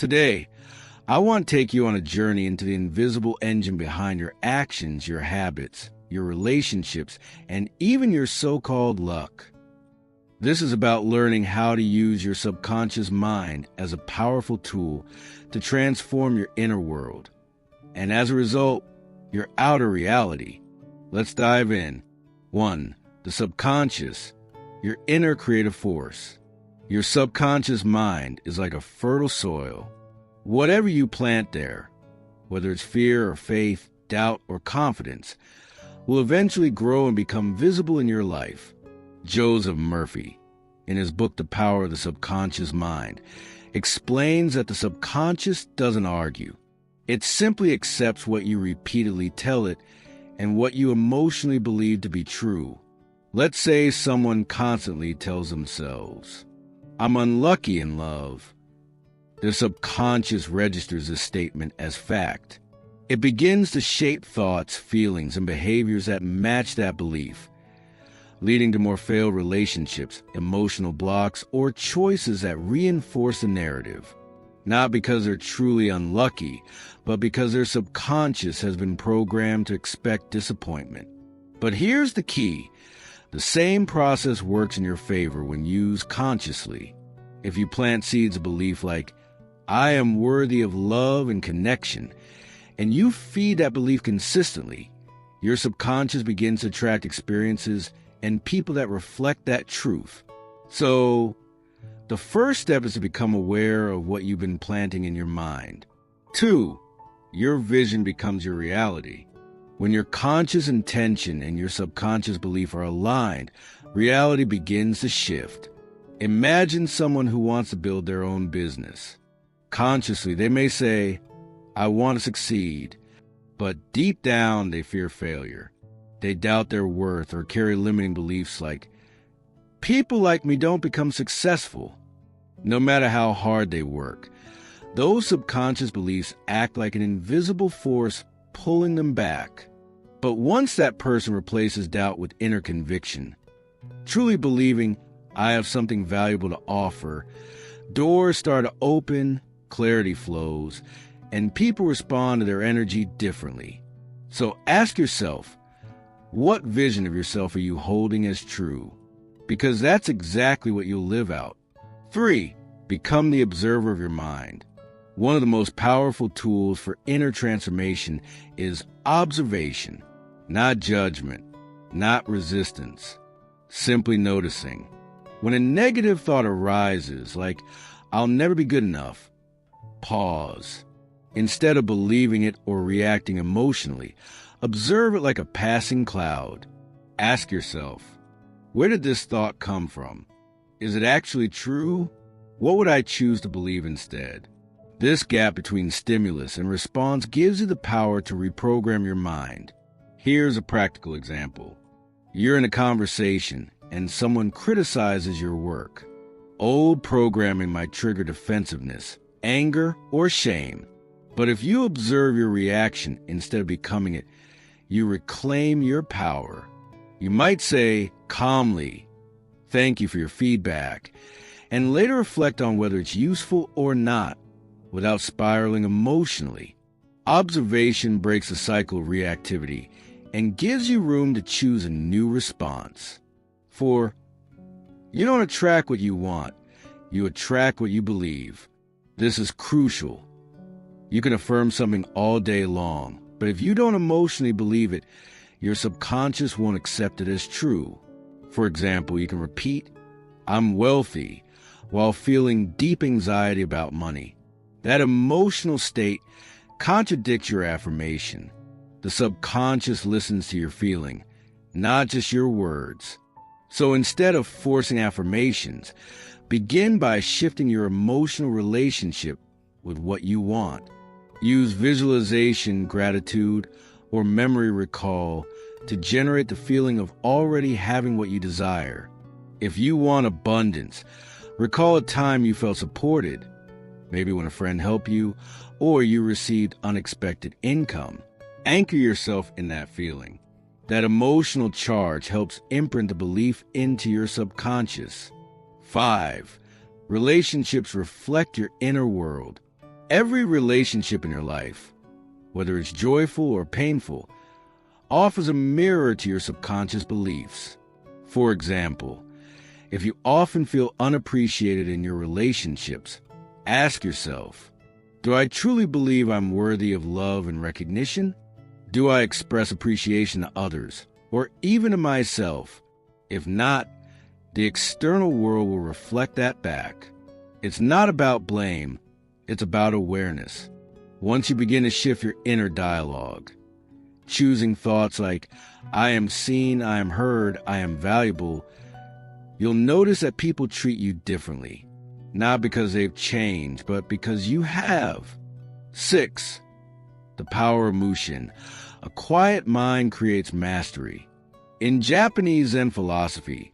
Today, I want to take you on a journey into the invisible engine behind your actions, your habits, your relationships, and even your so-called luck. This is about learning how to use your subconscious mind as a powerful tool to transform your inner world, and as a result, your outer reality. Let's dive in. 1. The subconscious, your inner creative force. Your subconscious mind is like a fertile soil. Whatever you plant there, whether it's fear or faith, doubt or confidence, will eventually grow and become visible in your life. Joseph Murphy, in his book The Power of the Subconscious Mind, explains that the subconscious doesn't argue. It simply accepts what you repeatedly tell it and what you emotionally believe to be true. Let's say someone constantly tells themselves, "I'm unlucky in love." Their subconscious registers this statement as fact. It begins to shape thoughts, feelings, and behaviors that match that belief, leading to more failed relationships, emotional blocks, or choices that reinforce the narrative. Not because they're truly unlucky, but because their subconscious has been programmed to expect disappointment. But here's the key. The same process works in your favor when used consciously. If you plant seeds of belief like, "I am worthy of love and connection," and you feed that belief consistently, your subconscious begins to attract experiences and people that reflect that truth. So, the first step is to become aware of what you've been planting in your mind. 2. Your vision becomes your reality. When your conscious intention and your subconscious belief are aligned, reality begins to shift. Imagine someone who wants to build their own business. Consciously, they may say, "I want to succeed," but deep down they fear failure. They doubt their worth or carry limiting beliefs like, "People like me don't become successful," no matter how hard they work. Those subconscious beliefs act like an invisible force pulling them back. But once that person replaces doubt with inner conviction, truly believing, "I have something valuable to offer," doors start to open, clarity flows, and people respond to their energy differently. So ask yourself, what vision of yourself are you holding as true? Because that's exactly what you'll live out. 3. Become the observer of your mind. One of the most powerful tools for inner transformation is observation, not judgment, not resistance, simply noticing. When a negative thought arises, like, "I'll never be good enough," pause. Instead of believing it or reacting emotionally, observe it like a passing cloud. Ask yourself, where did this thought come from? Is it actually true? What would I choose to believe instead? This gap between stimulus and response gives you the power to reprogram your mind. Here's a practical example. You're in a conversation and someone criticizes your work. Old programming might trigger defensiveness, anger, or shame. But if you observe your reaction instead of becoming it, you reclaim your power. You might say calmly, "Thank you for your feedback," and later reflect on whether it's useful or not, without spiraling emotionally. Observation breaks the cycle of reactivity and gives you room to choose a new response. 4. You don't attract what you want. You attract what you believe. This is crucial. You can affirm something all day long, but if you don't emotionally believe it, your subconscious won't accept it as true. For example, you can repeat, "I'm wealthy," while feeling deep anxiety about money. That emotional state contradicts your affirmation. The subconscious listens to your feeling, not just your words. So instead of forcing affirmations, begin by shifting your emotional relationship with what you want. Use visualization, gratitude, or memory recall to generate the feeling of already having what you desire. If you want abundance, recall a time you felt supported, maybe when a friend helped you, or you received unexpected income. Anchor yourself in that feeling. That emotional charge helps imprint the belief into your subconscious. 5. Relationships reflect your inner world. Every relationship in your life, whether it's joyful or painful, offers a mirror to your subconscious beliefs. For example, if you often feel unappreciated in your relationships, ask yourself, do I truly believe I'm worthy of love and recognition? Do I express appreciation to others, or even to myself? If not, the external world will reflect that back. It's not about blame, it's about awareness. Once you begin to shift your inner dialogue, choosing thoughts like, I am seen, I am heard, I am valuable, you'll notice that people treat you differently, not because they've changed, but because you have. 6. The power of Mushin. A quiet mind creates mastery. In Japanese Zen philosophy,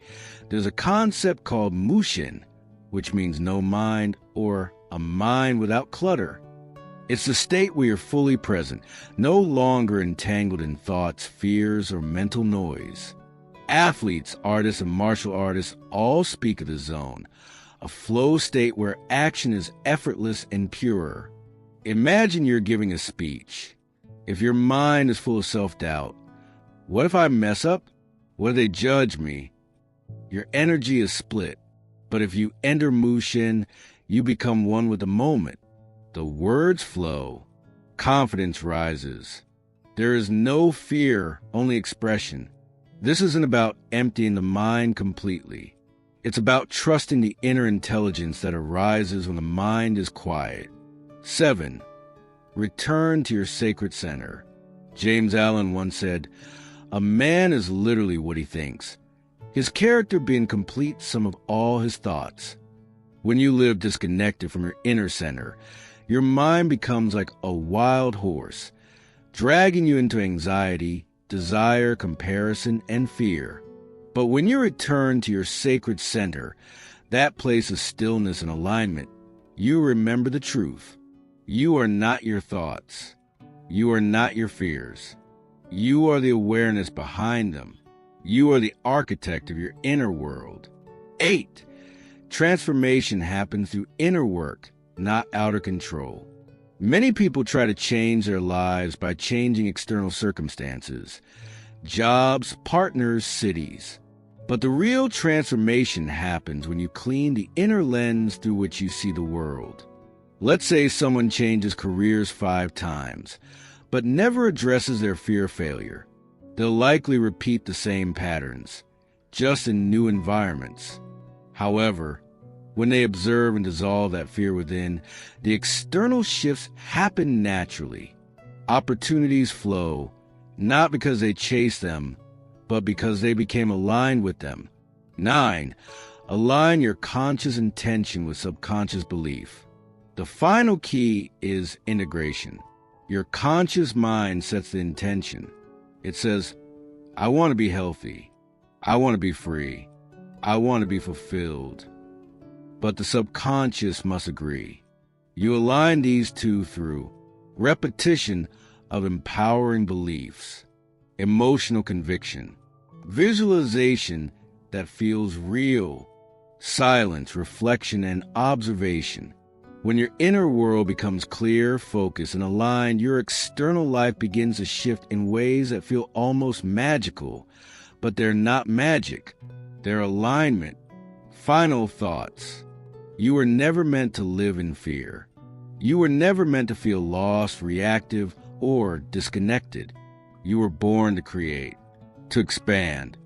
there's a concept called Mushin, which means no mind or a mind without clutter. It's the state where you're fully present, no longer entangled in thoughts, fears, or mental noise. Athletes, artists, and martial artists all speak of the zone, a flow state where action is effortless and pure. Imagine you're giving a speech. If your mind is full of self-doubt, what if I mess up? What if they judge me? Your energy is split. But if you enter Mushin, you become one with the moment. The words flow. Confidence rises. There is no fear, only expression. This isn't about emptying the mind completely. It's about trusting the inner intelligence that arises when the mind is quiet. 7. Return to your sacred center. James Allen once said, a man is literally what he thinks, his character being complete sum of all his thoughts. When you live disconnected from your inner center, your mind becomes like a wild horse, dragging you into anxiety, desire, comparison, and fear. But when you return to your sacred center, that place of stillness and alignment, you remember the truth. You are not your thoughts. You are not your fears. You are the awareness behind them. You are the architect of your inner world. 8. Transformation happens through inner work, not outer control. Many people try to change their lives by changing external circumstances, jobs, partners, cities. But the real transformation happens when you clean the inner lens through which you see the world. Let's say someone changes careers 5 times, but never addresses their fear of failure. They'll likely repeat the same patterns, just in new environments. However, when they observe and dissolve that fear within, the external shifts happen naturally. Opportunities flow, not because they chase them, but because they became aligned with them. 9. Align your conscious intention with subconscious belief. The final key is integration. Your conscious mind sets the intention. It says, I want to be healthy. I want to be free. I want to be fulfilled. But the subconscious must agree. You align these two through repetition of empowering beliefs, emotional conviction, visualization that feels real, silence, reflection, and observation. When your inner world becomes clear, focused, and aligned, your external life begins to shift in ways that feel almost magical, but they're not magic. They're alignment. Final thoughts. You were never meant to live in fear. You were never meant to feel lost, reactive, or disconnected. You were born to create, to expand,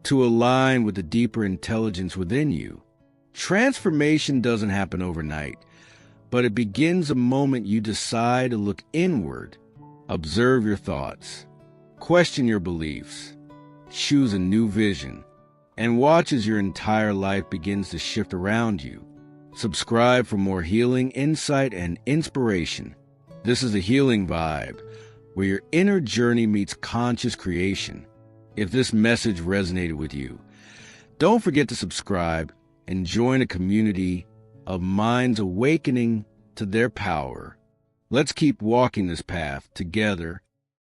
to align with the deeper intelligence within you. Transformation doesn't happen overnight, but it begins the moment you decide to look inward, observe your thoughts, question your beliefs, choose a new vision, and watch as your entire life begins to shift around you. Subscribe for more healing, insight, and inspiration. This is the Healing Vibe, where your inner journey meets conscious creation. If this message resonated with you, don't forget to subscribe and join a community of minds awakening to their power. Let's keep walking this path together